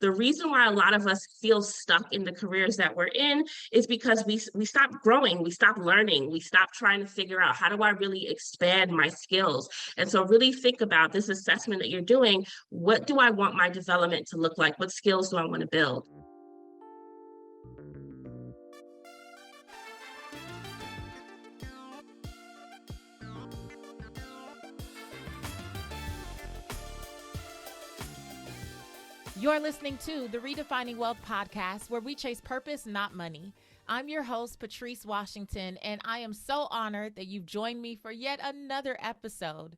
the reason why a lot of us feel stuck in the careers that we're in is because we stop growing, we stop learning, we stop trying to figure out, how do I really expand my skills? And so really think about this assessment that you're doing. What do I want my development to look like? What skills do I want to build? You're listening to the Redefining Wealth Podcast, where we chase purpose, not money. I'm your host, Patrice Washington, and I am so honored that you've joined me for yet another episode.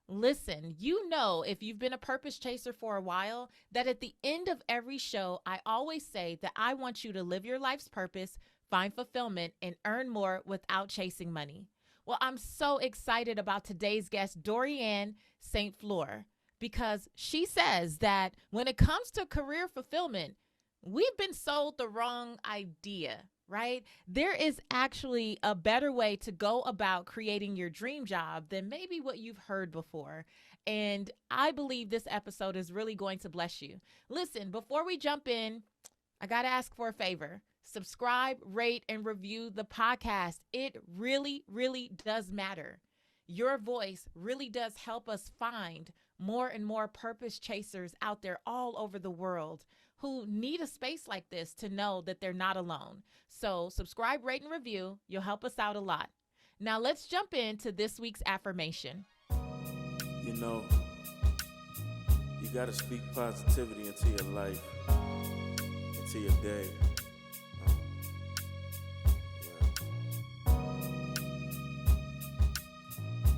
Listen, you know, if you've been a purpose chaser for a while, that at the end of every show, I always say that I want you to live your life's purpose, find fulfillment, and earn more without chasing money. Well, I'm so excited about today's guest, Dorianne St Fleur, because she says that when it comes to career fulfillment, we've been sold the wrong idea, right? There is actually a better way to go about creating your dream job than maybe what you've heard before. And I believe this episode is really going to bless you. Listen, before we jump in, I got to ask for a favor. Subscribe, rate, and review the podcast. It really, really does matter. Your voice really does help us find more and more purpose chasers out there all over the world who need a space like this to know that they're not alone. So subscribe, rate, and review. You'll help us out a lot. Now let's jump into this week's affirmation. You know, you got to speak positivity into your life, into your day.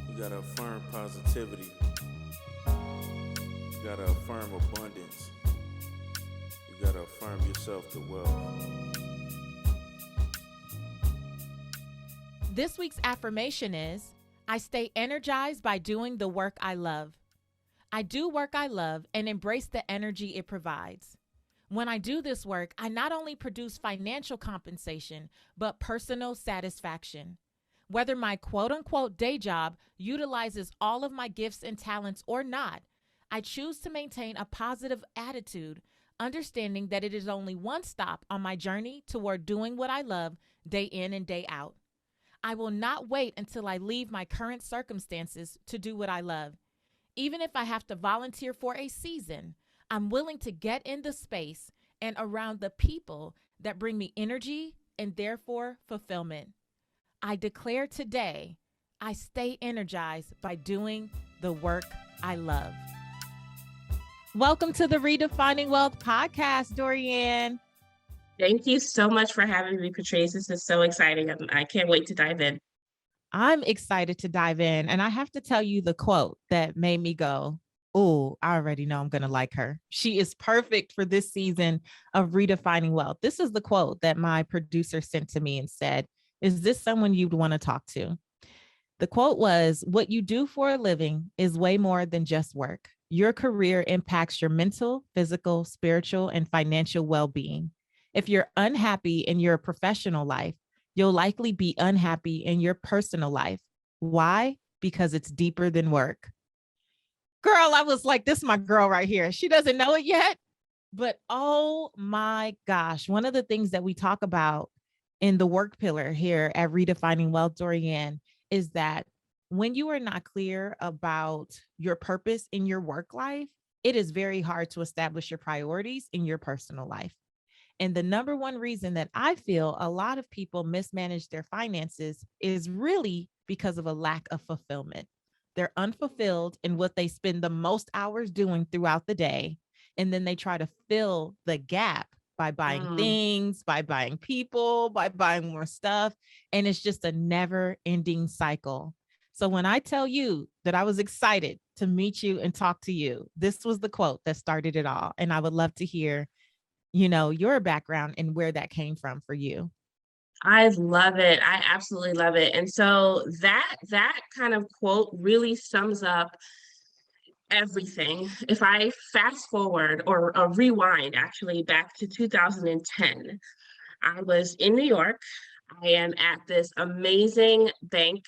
You got to affirm positivity. You got to affirm abundance. You got to affirm yourself to wealth. This week's affirmation is, I stay energized by doing the work I love. I do work I love and embrace the energy it provides. When I do this work, I not only produce financial compensation, but personal satisfaction. Whether my quote-unquote day job utilizes all of my gifts and talents or not, I choose to maintain a positive attitude, understanding that it is only one stop on my journey toward doing what I love day in and day out. I will not wait until I leave my current circumstances to do what I love. Even if I have to volunteer for a season, I'm willing to get in the space and around the people that bring me energy and therefore fulfillment. I declare today, I stay energized by doing the work I love. Welcome to the Redefining Wealth Podcast, Dorianne. Thank you so much for having me, Patrice. This is so exciting. I can't wait to dive in. I'm excited to dive in. And I have to tell you the quote that made me go, oh, I already know I'm going to like her. She is perfect for this season of Redefining Wealth. This is the quote that my producer sent to me and said, is this someone you'd want to talk to? The quote was, what you do for a living is way more than just work. Your career impacts your mental, physical, spiritual, and financial well-being. If you're unhappy in your professional life, you'll likely be unhappy in your personal life. Why? Because it's deeper than work. Girl, I was like, this is my girl right here. She doesn't know it yet, but oh my gosh. One of the things that we talk about in the work pillar here at Redefining Wealth, Dorianne, is that when you are not clear about your purpose in your work life, it is very hard to establish your priorities in your personal life. And the number one reason that I feel a lot of people mismanage their finances is really because of a lack of fulfillment. They're unfulfilled in what they spend the most hours doing throughout the day. And then they try to fill the gap by buying things, by buying people, by buying more stuff. And it's just a never ending cycle. So when I tell you that I was excited to meet you and talk to you, this was the quote that started it all. And I would love to hear, your background and where that came from for you. I love it. I absolutely love it. And so that kind of quote really sums up everything. If I fast forward or rewind actually back to 2010, I was in New York. I am at this amazing bank,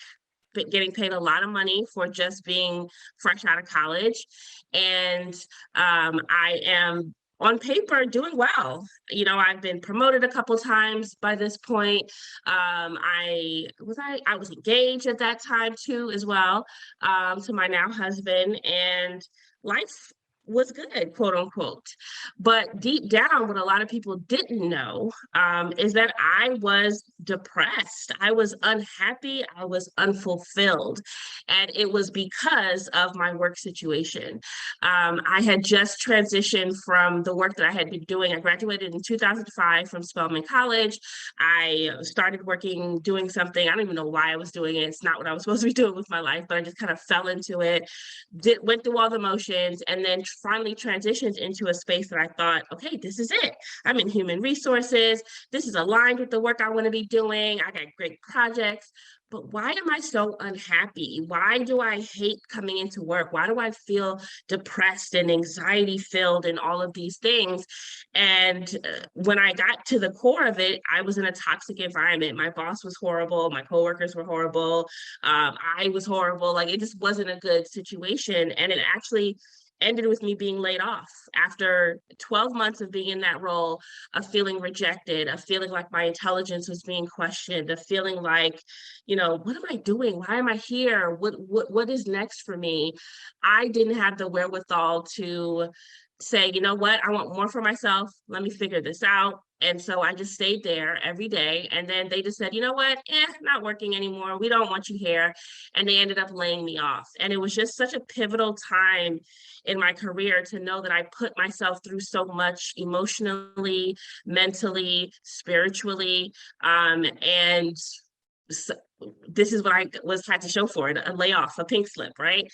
getting paid a lot of money for just being fresh out of college. And I am on paper, doing well. You know, I've been promoted a couple times by this point. I was engaged at that time too, as well, to my now husband, and life was good, quote unquote. But deep down, what a lot of people didn't know, is that I was depressed. I was unhappy. I was unfulfilled. And it was because of my work situation. I had just transitioned from the work that I had been doing. I graduated in 2005 from Spelman College. I started working, doing something. I don't even know why I was doing it. It's not what I was supposed to be doing with my life, but I just kind of fell into it, went through all the motions, and then finally transitioned into a space that I thought, okay, this is it. I'm in human resources. This is aligned with the work I want to be doing. I got great projects. But why am I so unhappy? Why do I hate coming into work? Why do I feel depressed and anxiety filled and all of these things? And when I got to the core of it, I was in a toxic environment. My boss was horrible. My coworkers were horrible. I was horrible. Like, it just wasn't a good situation. And it actually ended with me being laid off after 12 months of being in that role, of feeling rejected, of feeling like my intelligence was being questioned, of feeling like, you know, what am I doing? Why am I here? What is next for me? I didn't have the wherewithal to say, you know what, I want more for myself. Let me figure this out. And so I just stayed there every day. And then they just said, you know what, not working anymore. We don't want you here. And they ended up laying me off. And it was just such a pivotal time in my career to know that I put myself through so much emotionally, mentally, spiritually. And so this is what I had to show for it, a layoff, a pink slip, right?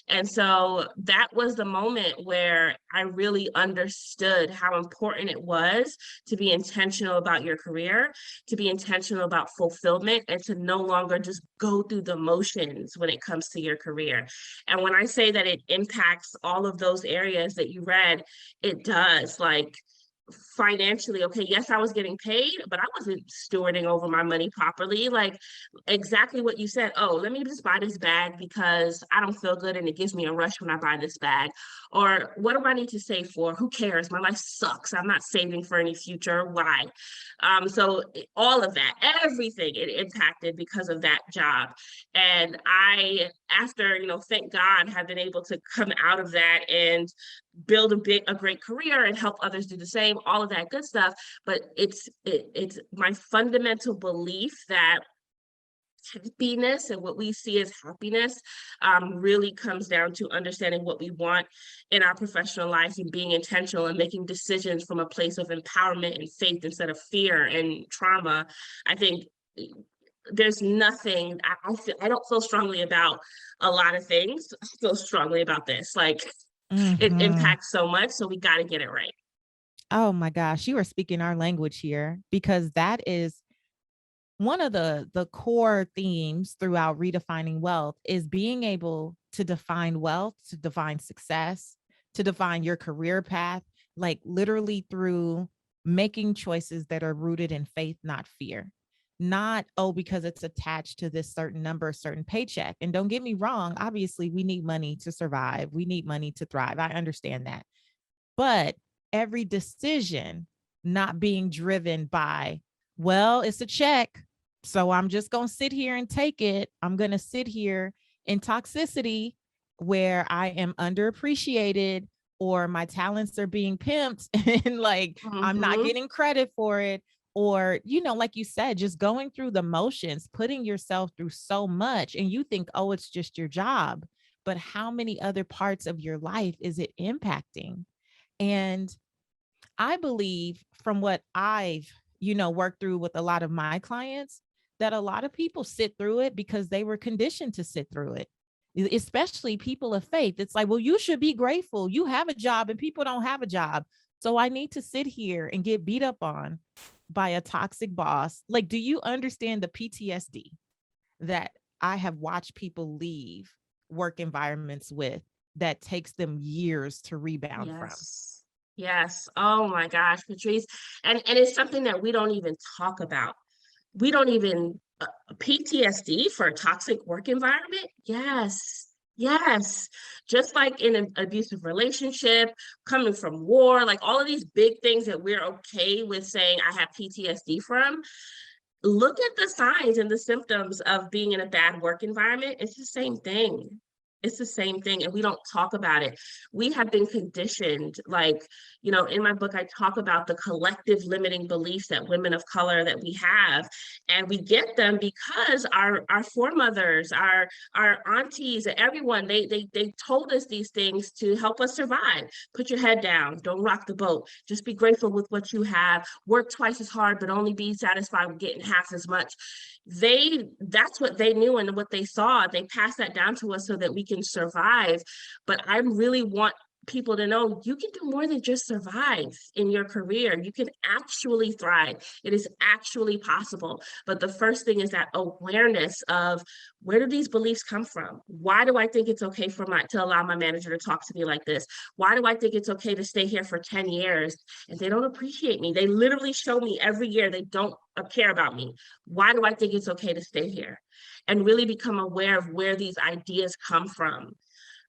And so that was the moment where I really understood how important it was to be intentional about your career, to be intentional about fulfillment, and to no longer just go through the motions when it comes to your career. And when I say that it impacts all of those areas that you read, it does. Like, financially, okay, yes, I was getting paid, but I wasn't stewarding over my money properly. Like, exactly what you said. Oh, let me just buy this bag because I don't feel good and it gives me a rush when I buy this bag. Or what do I need to save for? Who cares? My life sucks. I'm not saving for any future. Why? So all of that, everything, it impacted because of that job. And I, after, you know, thank God, have been able to come out of that and build a great career and help others do the same, all of that good stuff. But it's my fundamental belief that happiness and what we see as happiness really comes down to understanding what we want in our professional life and being intentional and making decisions from a place of empowerment and faith instead of fear and trauma. I think there's nothing, I don't feel strongly about a lot of things. I feel strongly about this. Like, it impacts so much, so we got to get it right. Oh my gosh, you are speaking our language here, because that is one of the core themes throughout Redefining Wealth, is being able to define wealth, to define success, to define your career path, like literally through making choices that are rooted in faith, not fear. Not, oh, because it's attached to this certain number, certain paycheck. And don't get me wrong, obviously we need money to survive. We need money to thrive. I understand that. But every decision not being driven by, well, it's a check, so I'm just going to sit here and take it. I'm going to sit here in toxicity where I am underappreciated, or my talents are being pimped and like, I'm not getting credit for it. Or, you know, like you said, just going through the motions, putting yourself through so much, and you think, oh, it's just your job. But how many other parts of your life is it impacting? And I believe, from what I've, you know, worked through with a lot of my clients, that a lot of people sit through it because they were conditioned to sit through it, especially people of faith. It's like, well, you should be grateful. You have a job and people don't have a job. So I need to sit here and get beat up on by a toxic boss. Like, do you understand the PTSD that I have watched people leave work environments with, that takes them years to rebound from? Yes. Oh my gosh, Patrice. And it's something that we don't even talk about. We don't even PTSD for a toxic work environment. Yes. Yes, just like in an abusive relationship, coming from war, like all of these big things that we're okay with saying I have PTSD from, look at the signs and the symptoms of being in a bad work environment. It's the same thing. It's the same thing, and we don't talk about it. We have been conditioned, like, in my book, I talk about the collective limiting beliefs that women of color that we have, and we get them because our foremothers, our aunties, everyone, they told us these things to help us survive. Put your head down, don't rock the boat. Just be grateful with what you have. Work twice as hard, but only be satisfied with getting half as much. That's what they knew and what they saw. They passed that down to us so that we can survive. But I really want people to know you can do more than just survive in your career. You can actually thrive. It is actually possible. But the first thing is that awareness of, where do these beliefs come from? Why do I think it's okay to allow my manager to talk to me like this? Why do I think it's okay to stay here for 10 years and they don't appreciate me? They literally show me every year they don't care about me. Why do I think it's okay to stay here? And really become aware of where these ideas come from.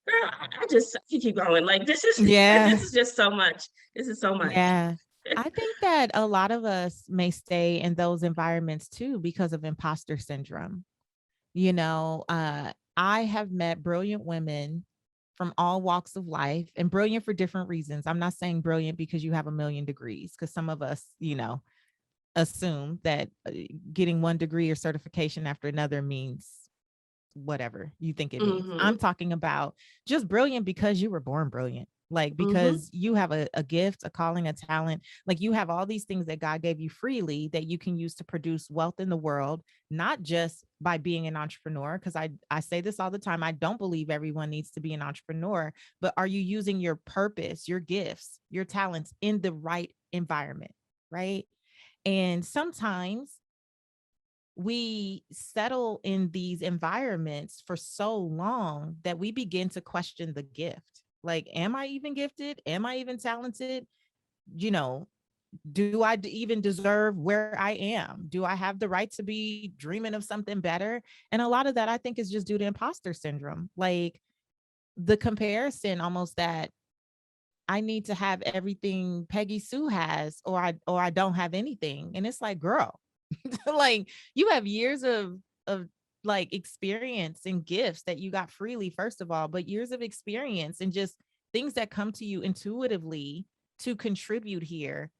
Girl, I just keep going. Like, this is Yeah. this is just so much. This is so much. Yeah. I think that a lot of us may stay in those environments too because of imposter syndrome. I have met brilliant women from all walks of life, and brilliant for different reasons. I'm not saying brilliant because you have a million degrees, because some of us, assume that getting one degree or certification after another means whatever you think it means. I'm Mm-hmm. talking about just brilliant because you were born brilliant. Like, Mm-hmm. because you have a gift, a calling, a talent, like you have all these things that God gave you freely that you can use to produce wealth in the world, not just by being an entrepreneur. Cause I say this all the time. I don't believe everyone needs to be an entrepreneur, but are you using your purpose, your gifts, your talents in the right environment? Right. And sometimes we settle in these environments for so long that we begin to question the gift. Like, am I even gifted? Am I even talented? You know, do I even deserve where I am? Do I have the right to be dreaming of something better? And a lot of that, I think, is just due to imposter syndrome. Like the comparison almost that I need to have everything Peggy Sue has, or I don't have anything. And it's like, girl, like you have years of like experience and gifts that you got freely, first of all, but years of experience and just things that come to you intuitively to contribute here.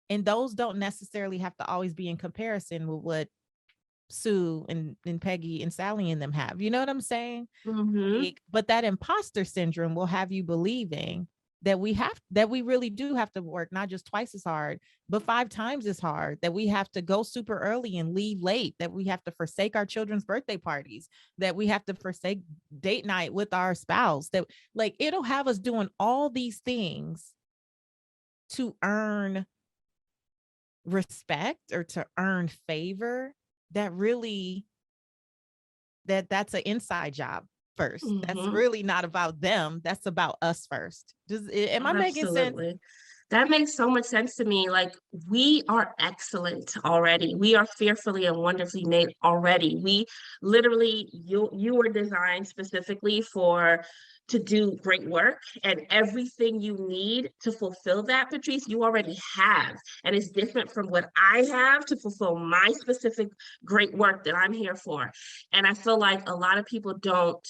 And those don't necessarily have to always be in comparison with what Sue and Peggy and Sally and them have. You know what I'm saying? Mm-hmm. Like, but that imposter syndrome will have you believing that we really do have to work not just twice as hard, but 5 times as hard, that we have to go super early and leave late, that we have to forsake our children's birthday parties, that we have to forsake date night with our spouse, that like it'll have us doing all these things to earn respect or to earn favor, that really that's an inside job first. That's Mm-hmm. really not about them. That's about us first. Am I making sense? Absolutely. That makes so much sense to me. Like, we are excellent already. We are fearfully and wonderfully made already. We literally, you were designed specifically to do great work, and everything you need to fulfill that, Patrice, you already have. And it's different from what I have to fulfill my specific great work that I'm here for. And I feel like a lot of people don't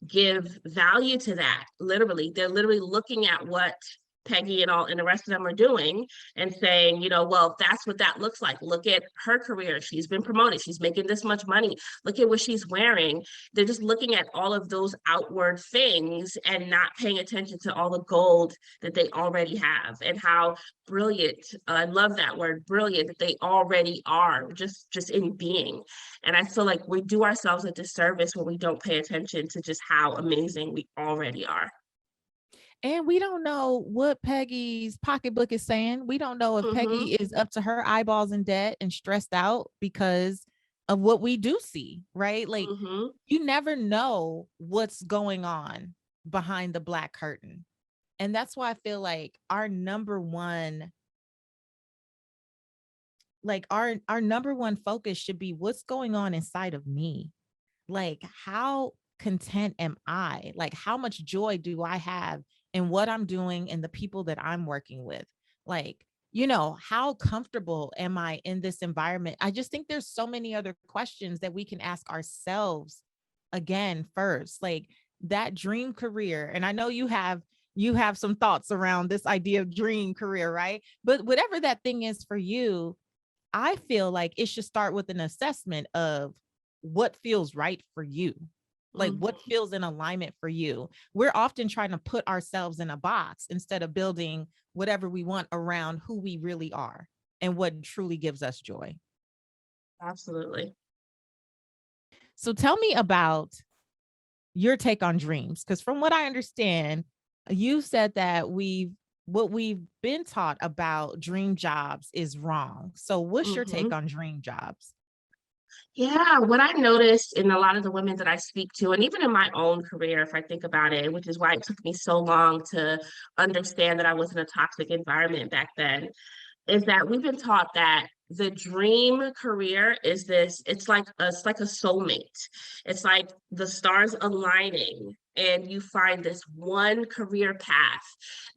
give value to that. Literally, they're literally looking at what Peggy and the rest of them are doing and saying, well, that's what that looks like. Look at her career. She's been promoted. She's making this much money. Look at what she's wearing. They're just looking at all of those outward things and not paying attention to all the gold that they already have and how brilliant, I love that word, brilliant, that they already are just in being. And I feel like we do ourselves a disservice when we don't pay attention to just how amazing we already are. And we don't know what Peggy's pocketbook is saying. We don't know if Mm-hmm. Peggy is up to her eyeballs in debt and stressed out because of what we do see, right? Like Mm-hmm. you never know what's going on behind the black curtain. And that's why I feel like our number one focus should be what's going on inside of me. Like, how content am I? Like, how much joy do I have in what I'm doing and the people that I'm working with? Like, how comfortable am I in this environment? I just think there's so many other questions that we can ask ourselves again first, like that dream career. And I know you have some thoughts around this idea of dream career, right? But whatever that thing is for you, I feel like it should start with an assessment of what feels right for you. Like Mhm. what feels in alignment for you. We're often trying to put ourselves in a box instead of building whatever we want around who we really are and what truly gives us joy. Absolutely. So tell me about your take on dreams. Because from what I understand, you said that what we've been taught about dream jobs is wrong. So what's your take Mhm. on dream jobs? Yeah, what I noticed in a lot of the women that I speak to, and even in my own career, if I think about it, which is why it took me so long to understand that I was in a toxic environment back then, is that we've been taught that the dream career is this, it's like a soulmate. It's like the stars aligning and you find this one career path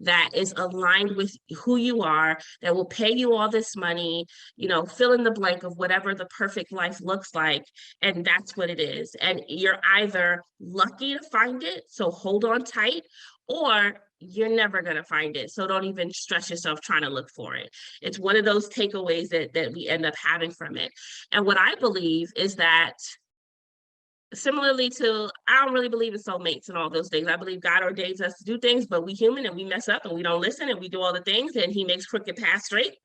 that is aligned with who you are, that will pay you all this money, fill in the blank of whatever the perfect life looks like. And that's what it is. And you're either lucky to find it, so hold on tight, or you're never going to find it. So don't even stress yourself trying to look for it. It's one of those takeaways that we end up having from it. And what I believe is that, similarly to, I don't really believe in soulmates and all those things. I believe God ordains us to do things, but we human and we mess up and we don't listen and we do all the things and he makes crooked paths straight.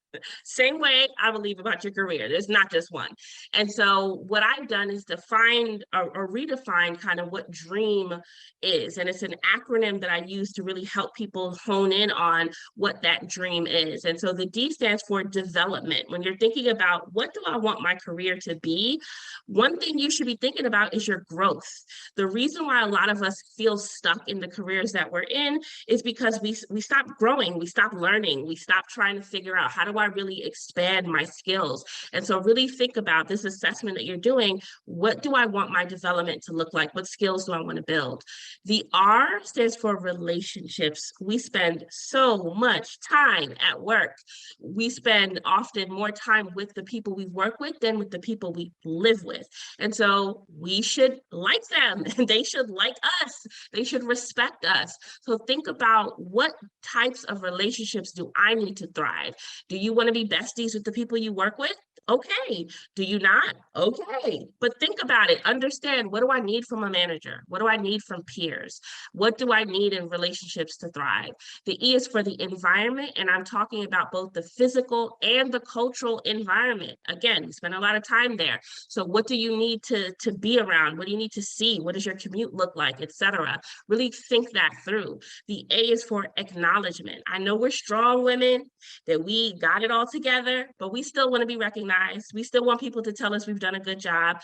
Same way I believe about your career. There's not just one. And so what I've done is define or redefine kind of what dream is. And it's an acronym that I use to really help people hone in on what that dream is. And so the D stands for development. When you're thinking about what do I want my career to be, one thing you should be thinking about is your growth. The reason why a lot of us feel stuck in the careers that we're in is because we stop growing, we stop learning, we stop trying to figure out how do I really expand my skills. And so really think about this assessment that you're doing. What do I want my development to look like? What skills do I want to build? The R stands for relationships. We spend so much time at work. We spend often more time with the people we work with than with the people we live with. And so we should like them and they should like us. They should respect us. So think about what types of relationships do I need to thrive? Do you want to be besties with the people you work with? Okay. Do you not? Okay. But think about it. Understand, what do I need from a manager? What do I need from peers? What do I need in relationships to thrive? The E is for the environment, and I'm talking about both the physical and the cultural environment. Again, we spend a lot of time there. So what do you need to be around? What do you need to see? What does your commute look like, etc.? Really think that through. The A is for acknowledgement. I know we're strong women, that we got it all together, but we still want to be recognized. We still want people to tell us we've done a good job.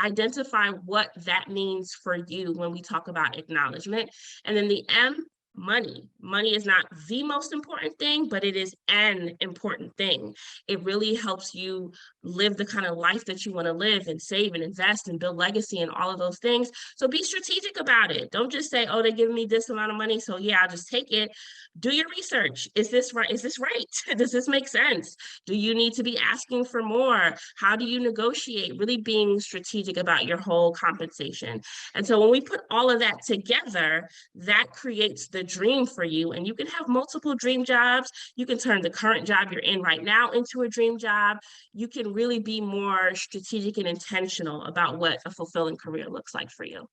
Identify what that means for you when we talk about acknowledgement. And then the M, money. Money is not the most important thing, but it is an important thing. It really helps you live the kind of life that you want to live and save and invest and build legacy and all of those things. So be strategic about it. Don't just say, oh, they're giving me this amount of money, so yeah, I'll just take it. Do your research. Is this right? Is this right? Does this make sense? Do you need to be asking for more? How do you negotiate? Really being strategic about your whole compensation. And so when we put all of that together, that creates the dream for you. And you can have multiple dream jobs. You can turn the current job you're in right now into a dream job. You can really be more strategic and intentional about what a fulfilling career looks like for you.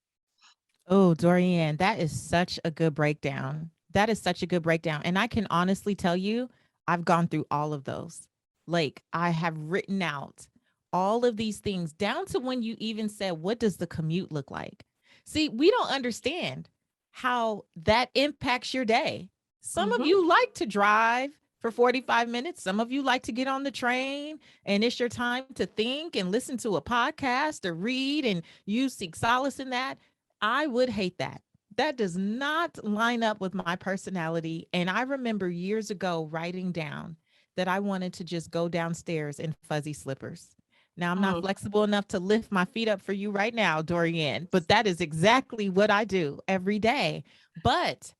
Oh, Dorianne, that is such a good breakdown. That is such a good breakdown. And I can honestly tell you, I've gone through all of those. Like, I have written out all of these things down to when you even said, what does the commute look like? See, we don't understand how that impacts your day. Some of Mhm. you like to drive for 45 minutes. Some of you like to get on the train and it's your time to think and listen to a podcast or read, and you seek solace in that. I would hate that. That does not line up with my personality. And I remember years ago writing down that I wanted to just go downstairs in fuzzy slippers. Now, I'm not flexible enough to lift my feet up for you right now, Dorianne, but that is exactly what I do every day. But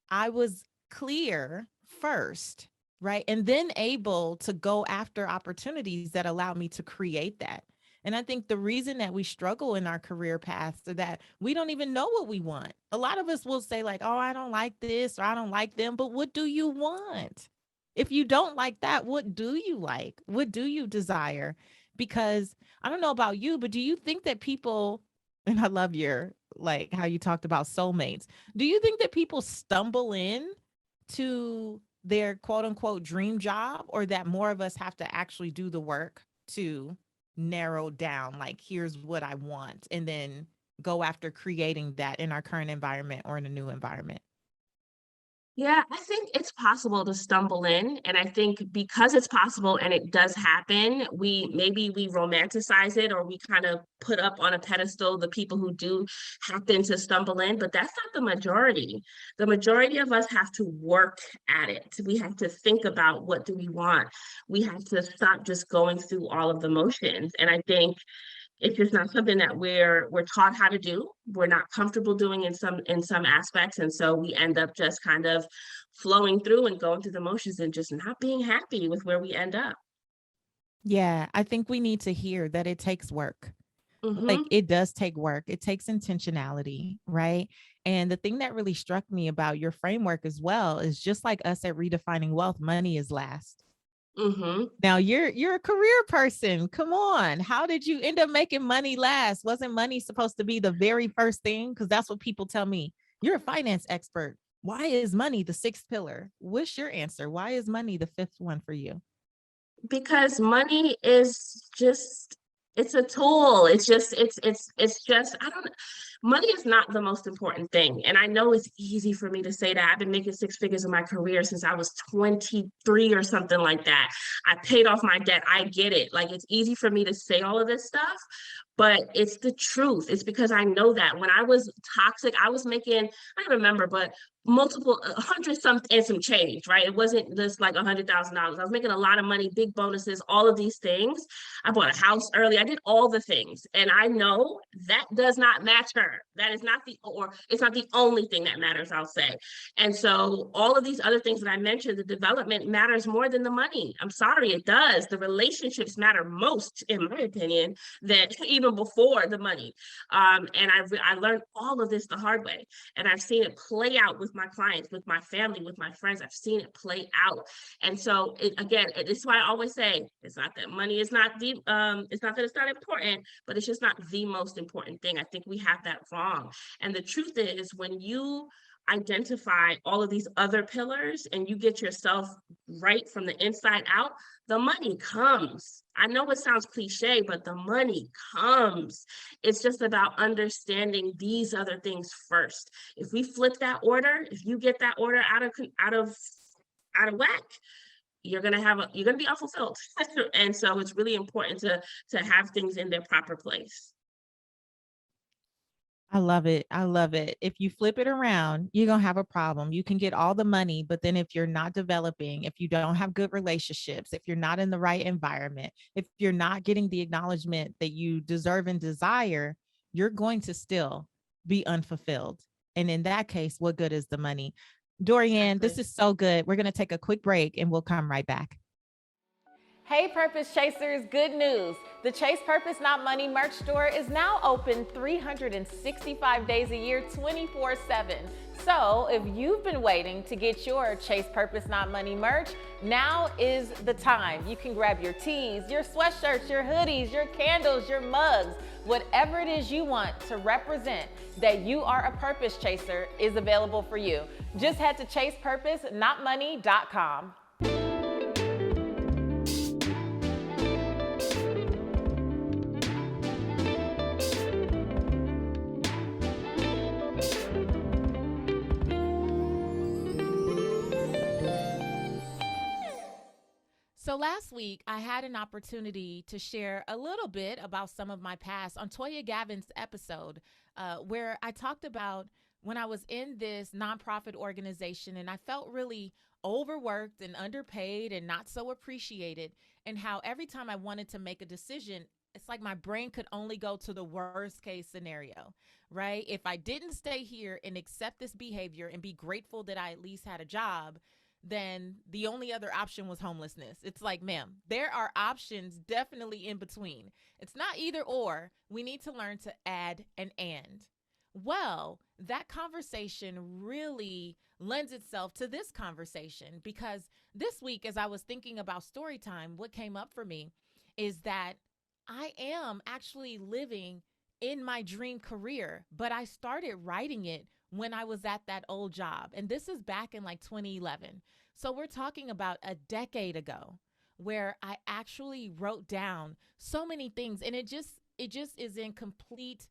I was clear first, right? And then able to go after opportunities that allow me to create that. And I think the reason that we struggle in our career paths is that we don't even know what we want. A lot of us will say, like, oh, I don't like this or I don't like them. But what do you want? If you don't like that, what do you like? What do you desire? Because I don't know about you, but do you think that people, and I love your, like how you talked about soulmates, do you think that people stumble in to their quote unquote dream job, or that more of us have to actually do the work to narrow down, like, here's what I want, and then go after creating that in our current environment or in a new environment? Yeah, I think it's possible to stumble in. And I think because it's possible and it does happen, we romanticize it, or we kind of put up on a pedestal the people who do happen to stumble in, but that's not the majority. The majority of us have to work at it. We have to think about, what do we want? We have to stop just going through all of the motions. And I think it's just not something that we're taught how to do. We're not comfortable doing in some aspects, and so we end up just kind of flowing through and going through the motions and just not being happy with where we end up. Yeah, I think we need to hear that it takes work. Like, Hmm. it does take work. It takes intentionality, right? And the thing that really struck me about your framework as well is, just like us at Redefining Wealth, money is last. Hmm. Now, you're a career person. Come on. How did you end up making money last? Wasn't money supposed to be the very first thing? Because that's what people tell me. You're a finance expert. Why is money the sixth pillar? What's your answer? Why is money the fifth one for you? Because money is just, it's a tool. It's just, I don't, money is not the most important thing. And I know it's easy for me to say that. I've been making six figures in my career since I was 23 or something like that. I paid off my debt. I get it. Like, it's easy for me to say all of this stuff, but it's the truth. It's because I know that when I was toxic, I was making, I don't remember, but multiple, 100 some and some change, right? It wasn't just like $100,000. I was making a lot of money, big bonuses, all of these things. I bought a house early. I did all the things, and I know that does not matter. That is not the, or it's not the only thing that matters, I'll say. And so all of these other things that I mentioned, the development matters more than the money. I'm sorry, it does. The relationships matter most, in my opinion, than even before the money. And I learned all of this the hard way, and I've seen it play out with my clients, with my family, with my friends. I've seen it play out. And so it's why I always say, it's not that money is not it's not that it's not important, but it's just not the most important thing. I think we have that wrong. And the truth is, when you identify all of these other pillars and you get yourself right from the inside out, the money comes. I know it sounds cliche, but the money comes. It's just about understanding these other things first. If we flip that order, if you get that order out of whack, you're gonna be unfulfilled. And so it's really important to have things in their proper place. I love it. I love it. If you flip it around, you're going to have a problem. You can get all the money, but then if you're not developing, if you don't have good relationships, if you're not in the right environment, if you're not getting the acknowledgement that you deserve and desire, you're going to still be unfulfilled. And in that case, what good is the money? Dorianne, this Exactly. is so good. We're going to take a quick break and we'll come right back. Hey Purpose Chasers, good news. The Chase Purpose Not Money merch store is now open 365 days a year, 24/7. So if you've been waiting to get your Chase Purpose Not Money merch, now is the time. You can grab your tees, your sweatshirts, your hoodies, your candles, your mugs, whatever it is you want to represent that you are a purpose chaser is available for you. Just head to chasepurposenotmoney.com. So last week, I had an opportunity to share a little bit about some of my past on Toya Gavin's episode, where I talked about when I was in this nonprofit organization and I felt really overworked and underpaid and not so appreciated, and how every time I wanted to make a decision, it's like my brain could only go to the worst case scenario, right? If I didn't stay here and accept this behavior and be grateful that I at least had a job, then the only other option was homelessness. It's like, ma'am, there are options definitely in between. It's not either or. We need to learn to add an and. Well, that conversation really lends itself to this conversation because this week, as I was thinking about story time, what came up for me is that I am actually living in my dream career, but I started writing it when I was at that old job. And this is back in like 2011. So we're talking about a decade ago where I actually wrote down so many things, and it just is in complete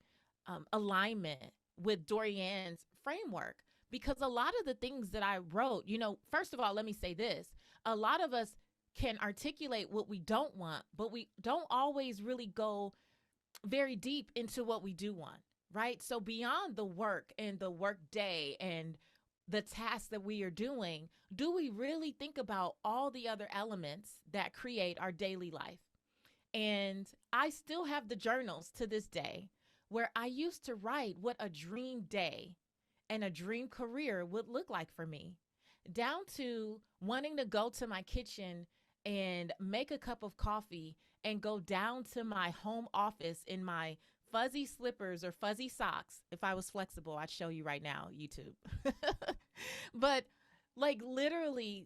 alignment with Dorianne's framework, because a lot of the things that I wrote, first of all, let me say this. A lot of us can articulate what we don't want, but we don't always really go very deep into what we do want, right? So beyond the work and the work day and the tasks that we are doing, do we really think about all the other elements that create our daily life? And I still have the journals to this day where I used to write what a dream day and a dream career would look like for me, down to wanting to go to my kitchen and make a cup of coffee and go down to my home office in my fuzzy slippers or fuzzy socks. If I was flexible, I'd show you right now, YouTube. But like literally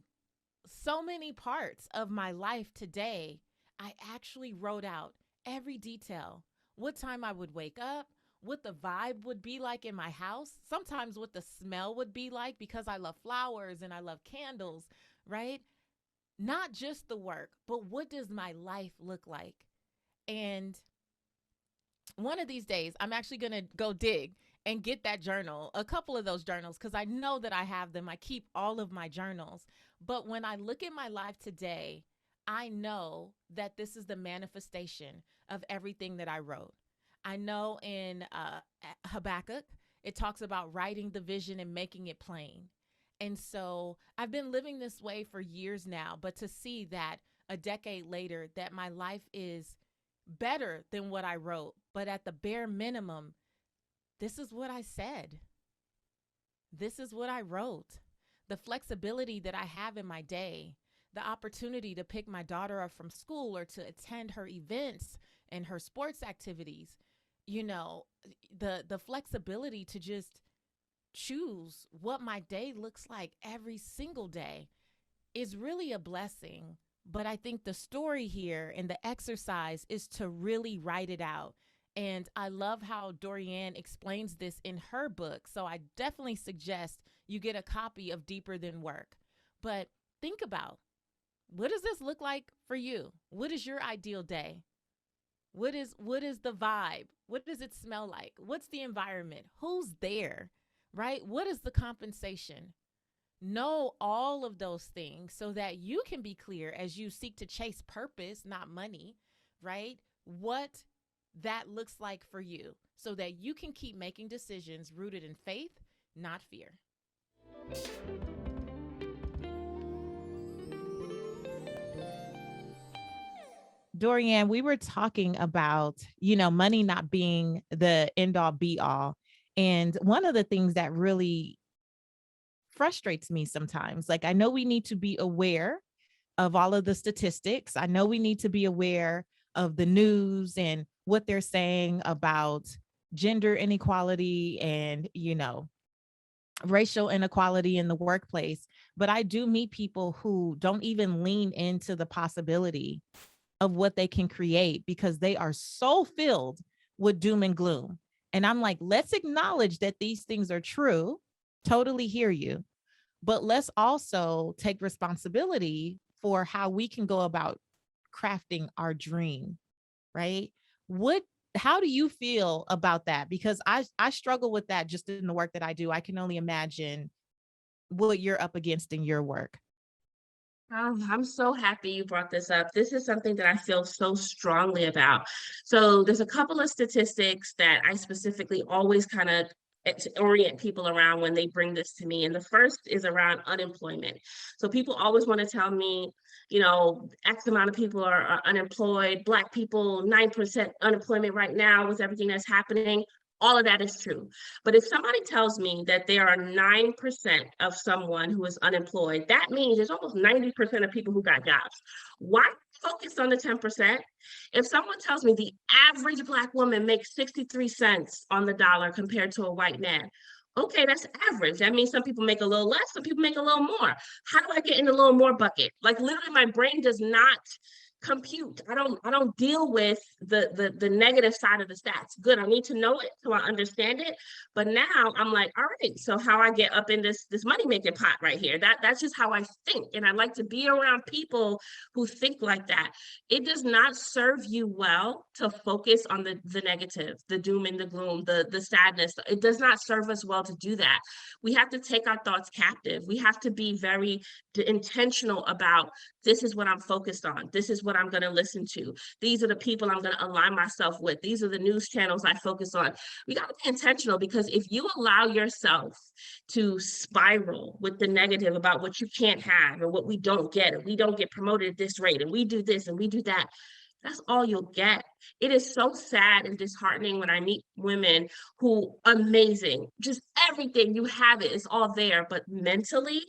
so many parts of my life today, I actually wrote out every detail, what time I would wake up, what the vibe would be like in my house, sometimes what the smell would be like, because I love flowers and I love candles, right? Not just the work, but what does my life look like? And one of these days, I'm actually going to go dig and get that journal, a couple of those journals, because I know that I have them. I keep all of my journals. But when I look at my life today, I know that this is the manifestation of everything that I wrote. I know in Habakkuk, it talks about writing the vision and making it plain. And so I've been living this way for years now, but to see that a decade later, that my life is better than what I wrote, but at the bare minimum, this is what I said. This is what I wrote. The flexibility that I have in my day, the opportunity to pick my daughter up from school or to attend her events and her sports activities, the flexibility to just choose what my day looks like every single day is really a blessing. But I think the story here and the exercise is to really write it out. And I love how Dorianne explains this in her book. So I definitely suggest you get a copy of Deeper Than Work. But think about, what does this look like for you? What is your ideal day? What is the vibe? What does it smell like? What's the environment? Who's there? Right? What is the compensation? Know all of those things so that you can be clear as you seek to chase purpose, not money, right? What that looks like for you so that you can keep making decisions rooted in faith, not fear. Dorianne, we were talking about, money not being the end all be all. And one of the things that really frustrates me sometimes, like I know we need to be aware of all of the statistics. I know we need to be aware of the news and what they're saying about gender inequality and, racial inequality in the workplace. But I do meet people who don't even lean into the possibility of what they can create because they are so filled with doom and gloom. And I'm like, let's acknowledge that these things are true. Totally hear you. But let's also take responsibility for how we can go about crafting our dream, right? How do you feel about that? Because I struggle with that just in the work that I do. I can only imagine what you're up against in your work. I'm so happy you brought this up. This is something that I feel so strongly about. So there's a couple of statistics that I specifically always kind of to orient people around when they bring this to me. And the first is around unemployment. So people always want to tell me, X amount of people are unemployed, Black people, 9% unemployment right now with everything that's happening. All of that is true. But if somebody tells me that there are 9% of someone who is unemployed, that means there's almost 90% of people who got jobs. Why focus on the 10%? If someone tells me the average Black woman makes 63 cents on the dollar compared to a white man, okay, that's average. That means some people make a little less, some people make a little more. How do I get in a little more bucket? Like literally my brain does not compute. I don't deal with the negative side of the stats. Good, I need to know it so I understand it. But now I'm like, all right, so how I get up in this money making pot right here. That's just how I think. And I like to be around people who think like that. It does not serve you well to focus on the negative, the doom and the gloom, the sadness. It does not serve us well to do that. We have to take our thoughts captive. We have to be very intentional about, this is what I'm focused on. This is what I'm going to listen to. These are the people I'm going to align myself with. These are the news channels I focus on. We got to be intentional, because if you allow yourself to spiral with the negative about what you can't have and what we don't get, and we don't get promoted at this rate, and we do this and we do that, that's all you'll get. It is so sad and disheartening when I meet women who amazing, just everything, you have it, it's all there, but mentally,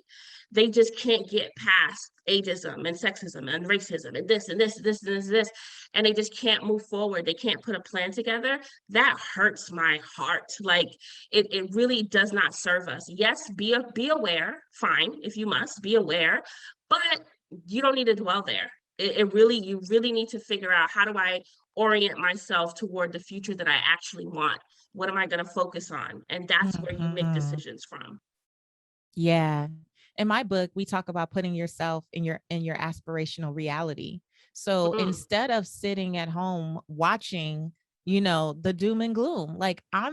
they just can't get past ageism and sexism and racism and this and this, this and this, and they just can't move forward. They can't put a plan together. That hurts my heart. Like it really does not serve us. Yes, be aware, fine, if you must, be aware, but you don't need to dwell there. You really need to figure out, how do I orient myself toward the future that I actually want? What am I going to focus on? And that's where you make decisions from. Yeah. In my book, we talk about putting yourself in your aspirational reality. So instead of sitting at home watching, the doom and gloom, like I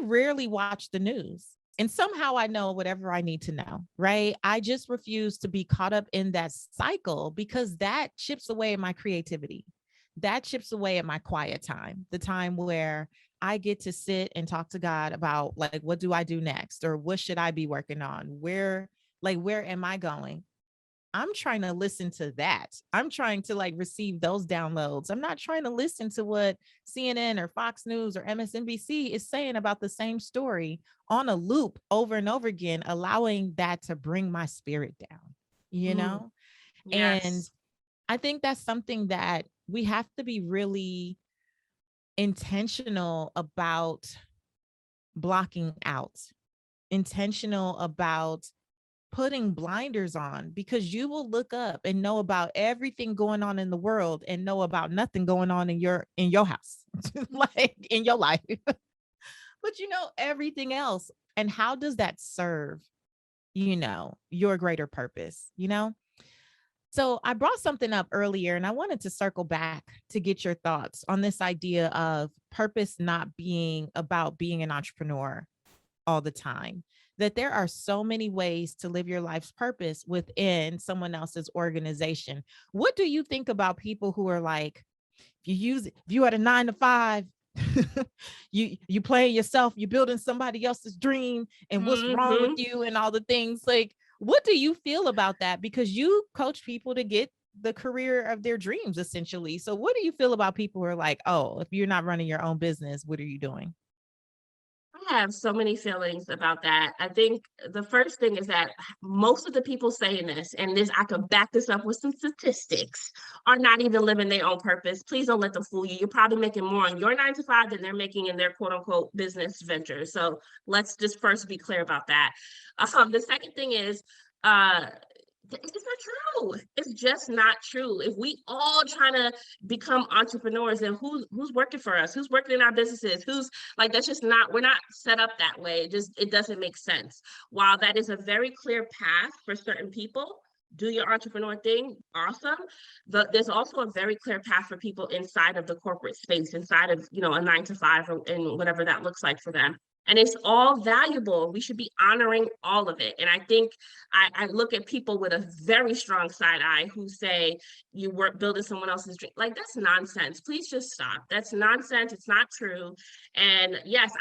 rarely watch the news. And somehow I know whatever I need to know, right? I just refuse to be caught up in that cycle, because that chips away at my creativity. That chips away at my quiet time, the time where I get to sit and talk to God about, like, what do I do next? Or what should I be working on? Where am I going? I'm trying to listen to that. I'm trying to receive those downloads. I'm not trying to listen to what CNN or Fox News or MSNBC is saying about the same story on a loop over and over again, allowing that to bring my spirit down, Yes. And I think that's something that we have to be really intentional about blocking out, intentional about putting blinders on, because you will look up and know about everything going on in the world and know about nothing going on in your house, like in your life. But everything else. And how does that serve, your greater purpose, So I brought something up earlier, and I wanted to circle back to get your thoughts on this idea of purpose not being about being an entrepreneur all the time. That there are so many ways to live your life's purpose within someone else's organization. What do you think about people who are like, if you had a 9 to 5, you playing yourself, you're building somebody else's dream, and what's wrong with you and all the things? Like, what do you feel about that? Because you coach people to get the career of their dreams, essentially. So what do you feel about people who are like, oh, if you're not running your own business, what are you doing? I have so many feelings about that. I think the first thing is that most of the people saying this, and this, I could back this up with some statistics, are not even living their own purpose. Please don't let them fool you. You're probably making more on your 9 to 5 than they're making in their quote unquote business venture. So let's just first be clear about that. The second thing is, it's just not true. It's just not true. If we all trying to become entrepreneurs, then who's working for us? Who's working in our businesses? Who's like, that's just not, we're not set up that way. It doesn't make sense. While that is a very clear path for certain people, do your entrepreneur thing, awesome. There's also a very clear path for people inside of the corporate space, inside of, a 9 to 5 and whatever that looks like for them. And it's all valuable. We should be honoring all of it. And I think I look at people with a very strong side eye who say you work building someone else's dream. Like, that's nonsense. Please just stop. That's nonsense. It's not true. And yes,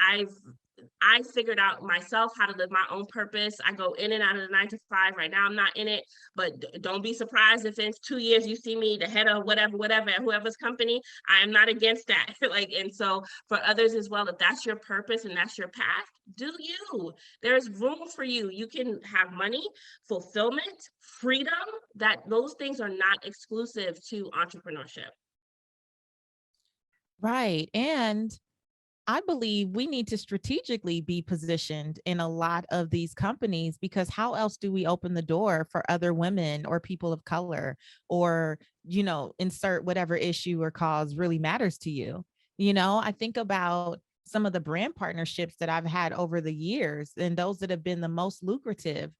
I figured out myself how to live my own purpose. I go in and out of the 9 to 5. Right now, I'm not in it, but don't be surprised if in 2 years you see me the head of whatever at whoever's company. I am not against that. And so for others as well, if that's your purpose and that's your path, do you. There's room for you. You can have money, fulfillment, freedom. That those things are not exclusive to entrepreneurship. Right. And I believe we need to strategically be positioned in a lot of these companies, because how else do we open the door for other women or people of color, or, insert whatever issue or cause really matters to you? I think about some of the brand partnerships that I've had over the years, and those that have been the most lucrative.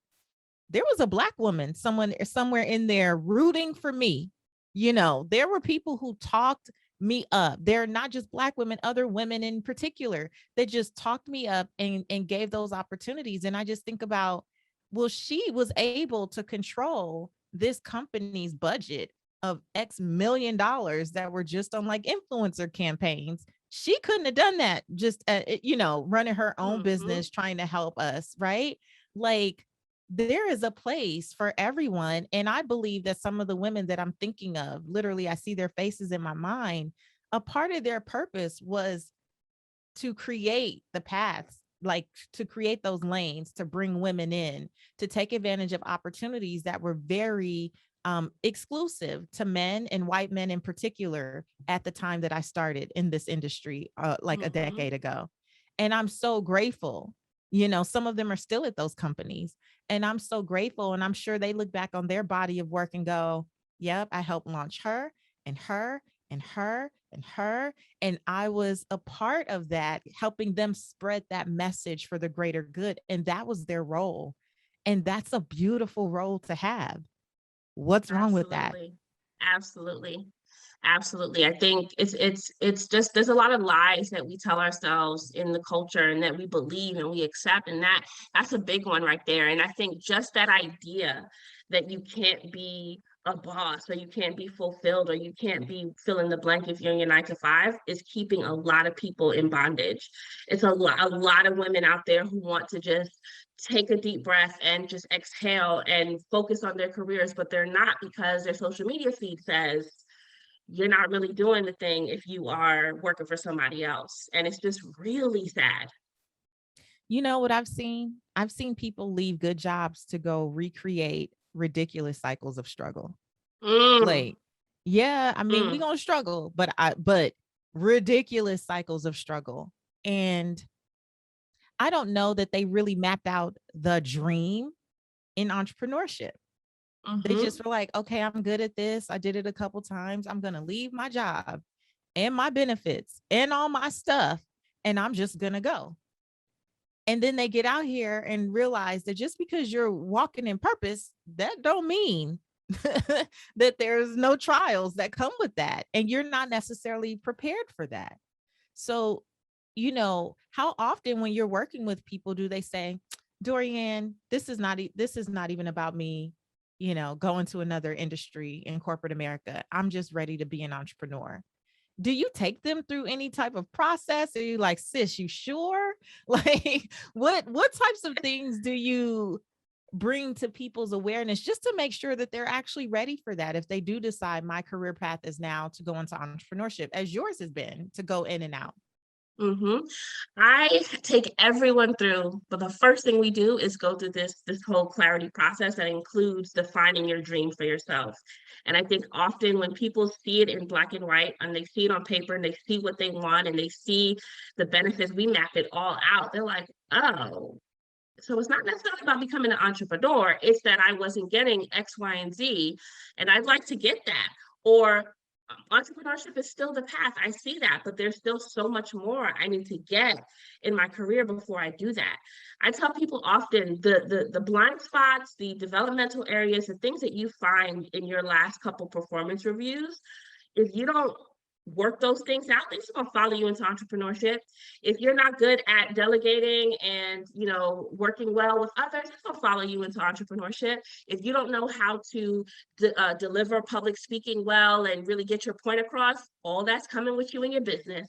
There was a Black woman, someone somewhere in there rooting for me. There were people who talked me up. They're not just Black women, other women in particular, that just talked me up and gave those opportunities. And I just think about, well, she was able to control this company's budget of X million dollars that were just on like influencer campaigns. She couldn't have done that just, running her own business, trying to help us, right? Like, there is a place for everyone. And I believe that some of the women that I'm thinking of, literally, I see their faces in my mind. A part of their purpose was to create the paths, like to create those lanes, to bring women in, to take advantage of opportunities that were very exclusive to men, and white men in particular, at the time that I started in this industry, like a decade ago. And I'm so grateful. Some of them are still at those companies, and I'm so grateful. And I'm sure they look back on their body of work and go, yep, I helped launch her and her and her and her. And I was a part of that, helping them spread that message for the greater good. And that was their role. And that's a beautiful role to have. What's wrong with that? Absolutely. Absolutely. I think it's just, there's a lot of lies that we tell ourselves in the culture and that we believe and we accept. And that's a big one right there. And I think just that idea that you can't be a boss, or you can't be fulfilled, or you can't be fill in the blank if you're in your 9 to 5, is keeping a lot of people in bondage. It's a lot of women out there who want to just take a deep breath and just exhale and focus on their careers, but they're not, because their social media feed says you're not really doing the thing if you are working for somebody else. And it's just really sad. You know what I've seen? I've seen people leave good jobs to go recreate ridiculous cycles of struggle. Like, yeah, I mean, we're gonna struggle, but ridiculous cycles of struggle. And I don't know that they really mapped out the dream in entrepreneurship. They just were like, okay, I'm good at this. I did it a couple times. I'm going to leave my job and my benefits and all my stuff, and I'm just going to go. And then they get out here and realize that just because you're walking in purpose, that don't mean that there's no trials that come with that. And you're not necessarily prepared for that. So, how often when you're working with people, do they say, Dorianne, this is not even about me, going to another industry in corporate America. I'm just ready to be an entrepreneur. Do you take them through any type of process? Are you like, sis, you sure? Like, what types of things do you bring to people's awareness just to make sure that they're actually ready for that, if they do decide my career path is now to go into entrepreneurship, as yours has been, to go in and out? I take everyone through, but the first thing we do is go through this whole clarity process that includes defining your dream for yourself. And I think often when people see it in black and white, and they see it on paper, and they see what they want, and they see the benefits, we map it all out. They're like, oh, so it's not necessarily about becoming an entrepreneur. It's that I wasn't getting X, Y, and Z, and I'd like to get that. Or entrepreneurship is still the path. I see that, but there's still so much more I need to get in my career before I do that. I tell people often the blind spots, the developmental areas, the things that you find in your last couple performance reviews, if you don't work those things out, things are going to follow you into entrepreneurship. If you're not good at delegating and working well with others, it's going to follow you into entrepreneurship. If you don't know how to deliver public speaking well and really get your point across, all that's coming with you in your business.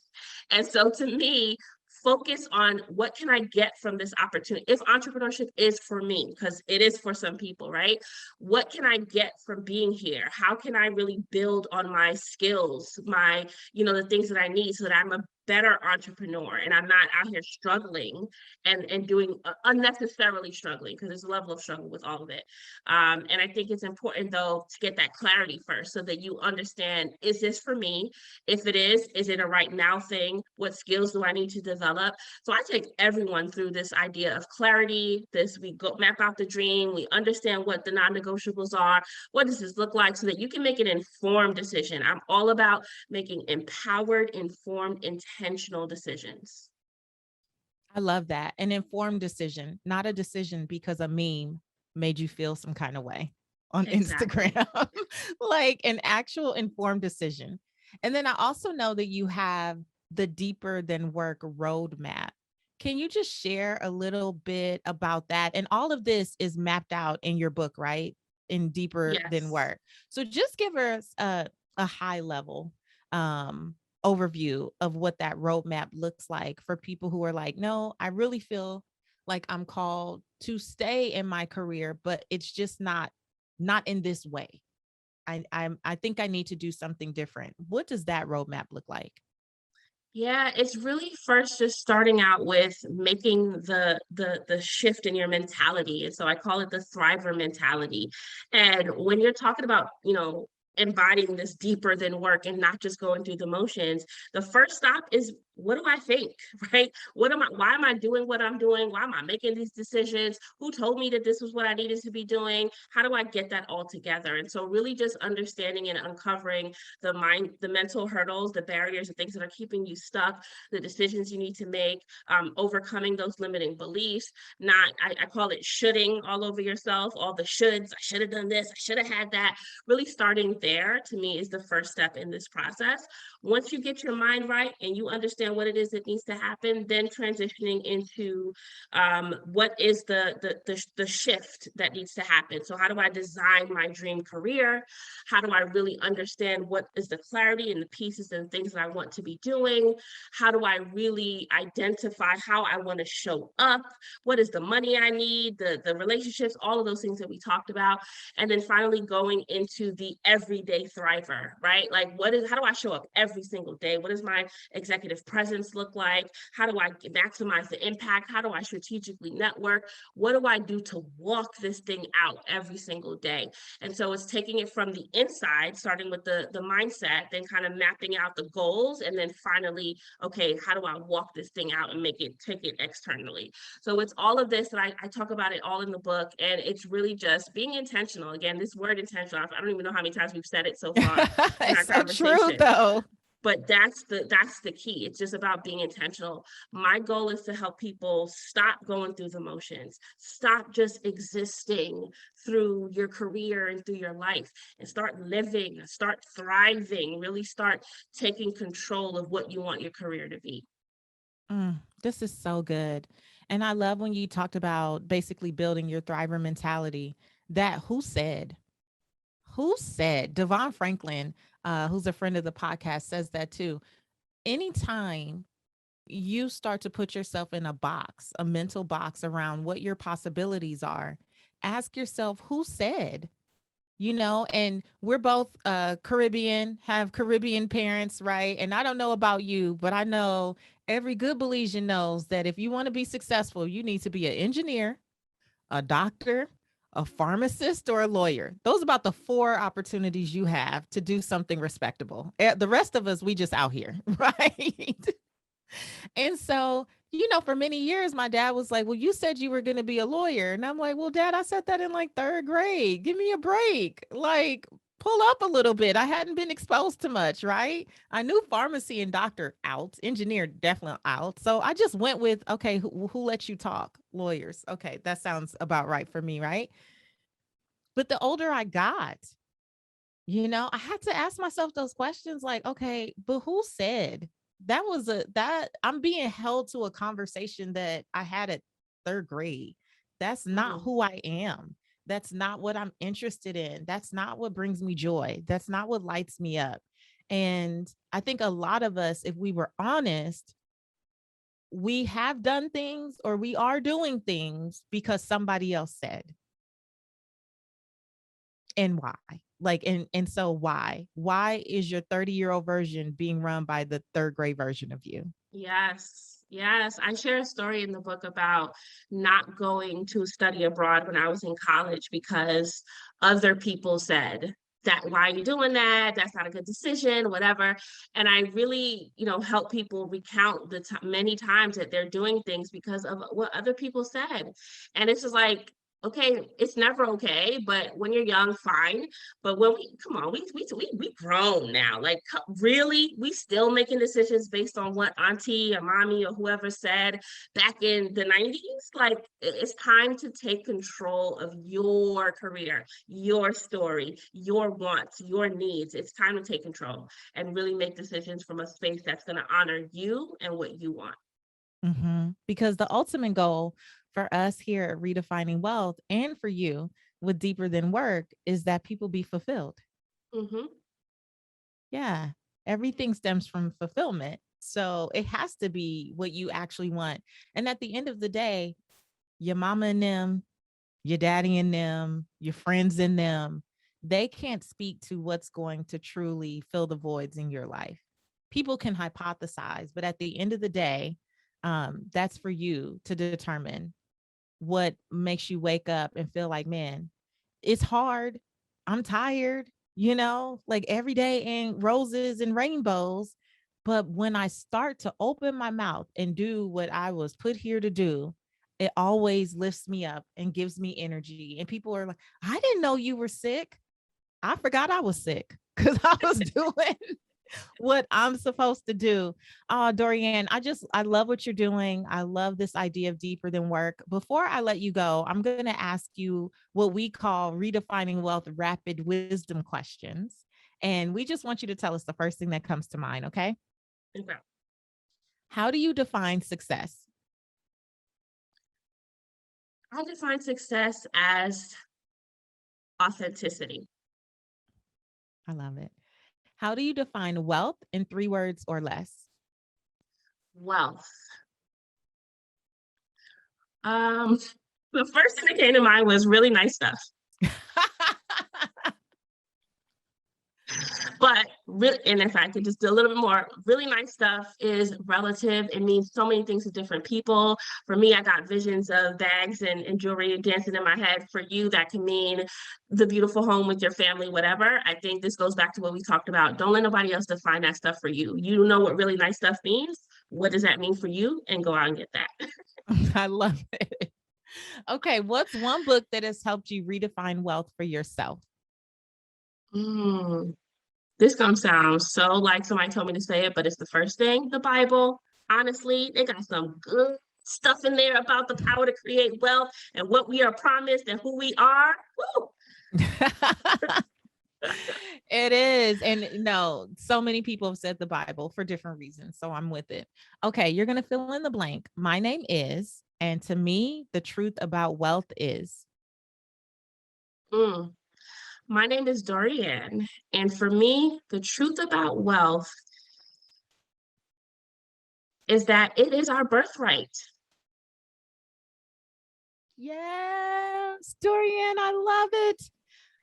And so to me, focus on what can I get from this opportunity. If entrepreneurship is for me, because it is for some people, right? What can I get from being here? How can I really build on my skills, my, the things that I need so that I'm a better entrepreneur and I'm not out here struggling and doing unnecessarily struggling, because there's a level of struggle with all of it. And I think it's important though to get that clarity first so that you understand, is this for me? If it is it a right now thing? What skills do I need to develop? So I take everyone through this idea of clarity. We go map out the dream. We understand what the non-negotiables are. What does this look like so that you can make an informed decision? I'm all about making empowered, informed, intentional decisions. I love that. An informed decision, not a decision because a meme made you feel some kind of way on Exactly. Instagram, like an actual informed decision. And then I also know that you have the Deeper Than Work roadmap. Can you just share a little bit about that? And all of this is mapped out in your book, right? In Deeper Than Yes. Work. So just give us a high level overview of what that roadmap looks like for people who are like, no, I really feel like I'm called to stay in my career, but it's just not in this way. I think I need to do something different. What does that roadmap look like? Yeah, it's really first just starting out with making the shift in your mentality. And so I call it the thriver mentality. And when you're talking about, embodying this deeper than work and not just going through the motions, the first stop is, what do I think, right? Why am I doing what I'm doing? Why am I making these decisions? Who told me that this was what I needed to be doing? How do I get that all together? And so really just understanding and uncovering the mental hurdles, the barriers, the things that are keeping you stuck, the decisions you need to make, overcoming those limiting beliefs. I call it shoulding all over yourself, all the shoulds. I should have done this, I should have had that. Really starting there, to me, is the first step in this process. Once you get your mind right and you understand what it is that needs to happen, then transitioning into what is the shift that needs to happen. So how do I design my dream career? How do I really understand what is the clarity and the pieces and things that I want to be doing? How do I really identify how I want to show up? What is the money I need, the relationships, all of those things that we talked about. And then finally going into the everyday thriver, right? Like how do I show up every single day? What does my executive presence look like? How do I maximize the impact? How do I strategically network? What do I do to walk this thing out every single day? And so it's taking it from the inside, starting with the mindset, then kind of mapping out the goals, and then finally, okay, how do I walk this thing out and take it externally? So it's all of this that I talk about it all in the book, and it's really just being intentional. Again, this word intentional, I don't even know how many times we've said it so far in our It's so true conversation. though. But that's the key. It's just about being intentional. My goal is to help people stop going through the motions, stop just existing through your career and through your life, and start living, start thriving, really start taking control of what you want your career to be. This is so good. And I love when you talked about basically building your thriver mentality. That who said Devon Franklin, who's a friend of the podcast, says that too. Anytime you start to put yourself in a box, a mental box around what your possibilities are, ask yourself, who said? And we're both Caribbean, have Caribbean parents, right? And I don't know about you, but I know every good Belizean knows that if you want to be successful, you need to be an engineer, a doctor, a pharmacist, or a lawyer. Those are about the 4 opportunities you have to do something respectable. The rest of us, we just out here, right? And so, for many years, my dad was like, well, you said you were going to be a lawyer. And I'm like, well, Dad, I said that in like 3rd grade. Give me a break. Like, pull up a little bit. I hadn't been exposed to much, right? I knew pharmacy and doctor out, engineer definitely out. So I just went with, okay, who lets you talk? Lawyers. Okay, that sounds about right for me, right? But the older I got, I had to ask myself those questions like, okay, but who said? That I'm being held to a conversation that I had at 3rd grade. That's not who I am. That's not what I'm interested in. That's not what brings me joy. That's not what lights me up. And I think a lot of us, if we were honest, we have done things or we are doing things because somebody else said. And why? Like, and so why is your 30-year-old version being run by the third grade version of you? Yes, yes. I share a story in the book about not going to study abroad when I was in college because other people said that, why are you doing that? That's not a good decision, whatever. And I really, help people recount the many times that they're doing things because of what other people said. And it's just like, okay, it's never okay, but when you're young, fine. But when come on, we grown now. Like, really, we still making decisions based on what auntie or mommy or whoever said back in the 90s. Like, it's time to take control of your career, your story, your wants, your needs. It's time to take control and really make decisions from a space that's going to honor you and what you want. Because the ultimate goal for us here at Redefining Wealth and for you with Deeper Than Work is that people be fulfilled. Yeah. Everything stems from fulfillment. So it has to be what you actually want. And at the end of the day, your mama and them, your daddy and them, your friends and them, they can't speak to what's going to truly fill the voids in your life. People can hypothesize, but at the end of the day, that's for you to determine what makes you wake up and feel like, man, it's hard. I'm tired, like every day ain't roses and rainbows. But when I start to open my mouth and do what I was put here to do, it always lifts me up and gives me energy. And people are like, I didn't know you were sick. I forgot I was sick because I was doing what I'm supposed to do. Dorianne, I love what you're doing. I love this idea of deeper than work. Before I let you go, I'm going to ask you what we call redefining wealth rapid wisdom questions. And we just want you to tell us the first thing that comes to mind. Okay. Okay. How do you define success? I define success as authenticity. I love it. How do you define wealth in 3 words or less? Wealth. The first thing that came to mind was really nice stuff. But and if I could just do a little bit more, really nice stuff is relative. It means so many things to different people. For me, I got visions of bags and jewelry dancing in my head. For you, that can mean the beautiful home with your family, whatever. I think this goes back to what we talked about. Don't let nobody else define that stuff for you. You know what really nice stuff means. What does that mean for you? And go out and get that. I love it. Okay. What's one book that has helped you redefine wealth for yourself? This gonna sound so like somebody told me to say it, but it's the first thing, the Bible. Honestly, they got some good stuff in there about the power to create wealth and what we are promised and who we are. Woo! It is. And no, so many people have said the Bible for different reasons. So I'm with it. Okay. You're going to fill in the blank. My name is, and to me, the truth about wealth is. My name is Dorianne, and for me, the truth about wealth is that it is our birthright. Yes, Dorianne, I love it.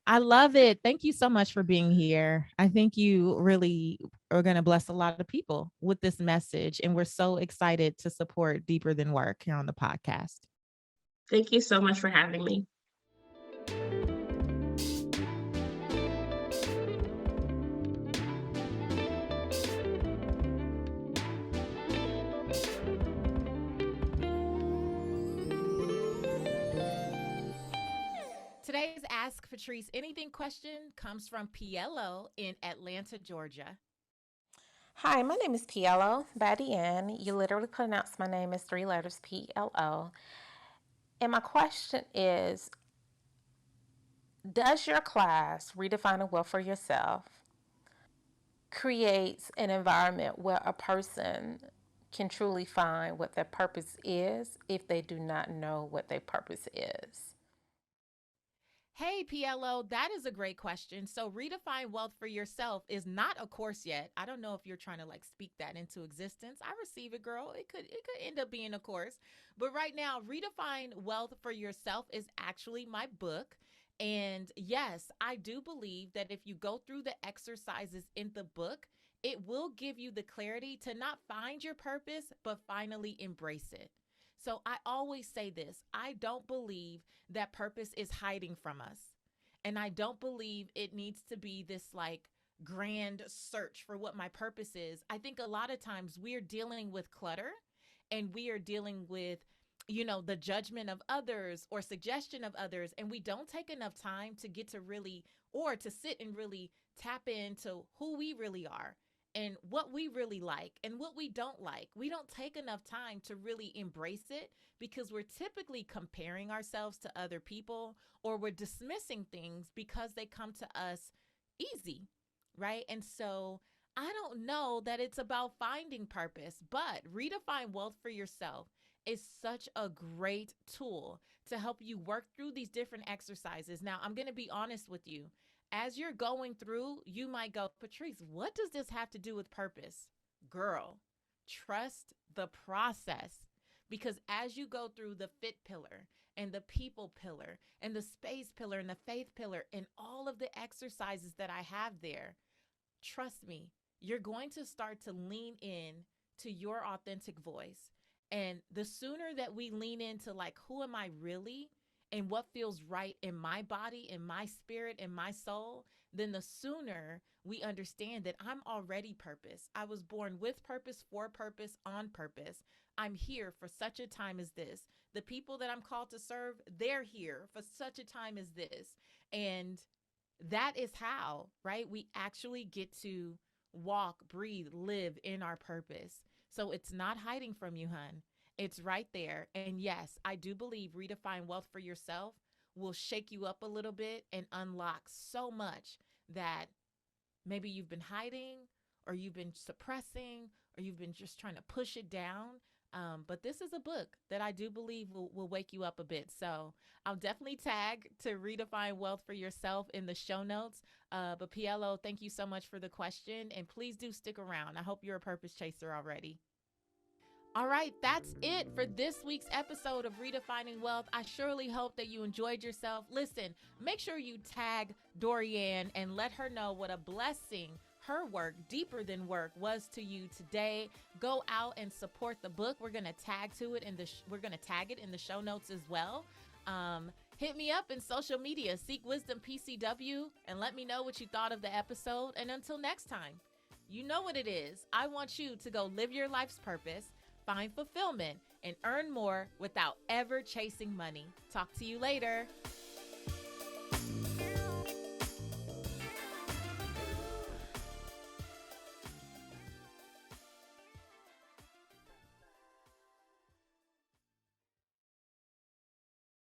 I love it. Thank you so much for being here. I think you really are going to bless a lot of people with this message. And we're so excited to support Deeper Than Work here on the podcast. Thank you so much for having me. Today's Ask Patrice Anything question comes from Piello in Atlanta, Georgia. Hi, my name is Piello Badian. You literally pronounce my name as 3 letters, P-L-O. And my question is, does your class, Redefining Wealth for Yourself, creates an environment where a person can truly find what their purpose is if they do not know what their purpose is? Hey, PLO, that is a great question. So Redefine Wealth for Yourself is not a course yet. I don't know if you're trying to like speak that into existence. I receive it, girl. It could end up being a course. But right now, Redefine Wealth for Yourself is actually my book. And yes, I do believe that if you go through the exercises in the book, it will give you the clarity to not find your purpose, but finally embrace it. So I always say this, I don't believe that purpose is hiding from us. And I don't believe it needs to be this like grand search for what my purpose is. I think a lot of times we're dealing with clutter and we are dealing with, the judgment of others or suggestion of others. And we don't take enough time to get to really, or to sit and really tap into who we really are and what we really like and what we don't like. We don't take enough time to really embrace it because we're typically comparing ourselves to other people, or we're dismissing things because they come to us easy, right? And so I don't know that it's about finding purpose, but Redefine Wealth for Yourself is such a great tool to help you work through these different exercises. Now, I'm going to be honest with you. As you're going through, you might go, Patrice, what does this have to do with purpose? Girl, trust the process. Because as you go through the fit pillar and the people pillar and the space pillar and the faith pillar and all of the exercises that I have there, trust me, you're going to start to lean in to your authentic voice. And the sooner that we lean into like, who am I really? And what feels right in my body, in my spirit, in my soul, then the sooner we understand that I'm already purpose. I was born with purpose, for purpose, on purpose. I'm here for such a time as this. The people that I'm called to serve, they're here for such a time as this. And that is how, right, we actually get to walk, breathe, live in our purpose. So it's not hiding from you, hun. It's right there. And yes, I do believe Redefine Wealth for Yourself will shake you up a little bit and unlock so much that maybe you've been hiding or you've been suppressing or you've been just trying to push it down. But this is a book that I do believe will wake you up a bit. So I'll definitely tag to Redefine Wealth for Yourself in the show notes. But PLO, thank you so much for the question. And please do stick around. I hope you're a purpose chaser already. All right, that's it for this week's episode of Redefining Wealth. I surely hope that you enjoyed yourself. Listen, make sure you tag Dorianne and let her know what a blessing her work, Deeper Than Work, was to you today. Go out and support the book. We're going to tag it in the show notes as well. Hit me up in social media, Seek Wisdom PCW, and let me know what you thought of the episode. And until next time, you know what it is. I want you to go live your life's purpose, find fulfillment, and earn more without ever chasing money. Talk to you later.